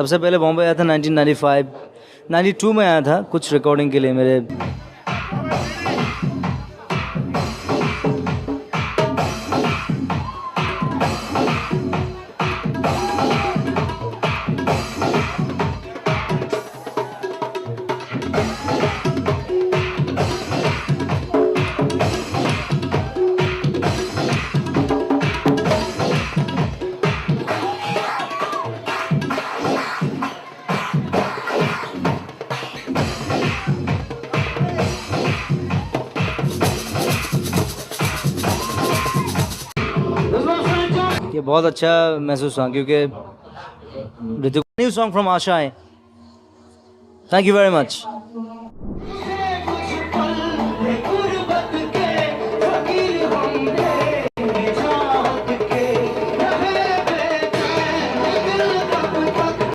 सबसे पहले बॉम्बे आया था 1995, 92 में आया था कुछ रिकॉर्डिंग के लिए मेरे। ये बहुत अच्छा महसूस हुआ क्योंकि न्यू सॉन्ग फ्रॉम आशा है। Thank you very much.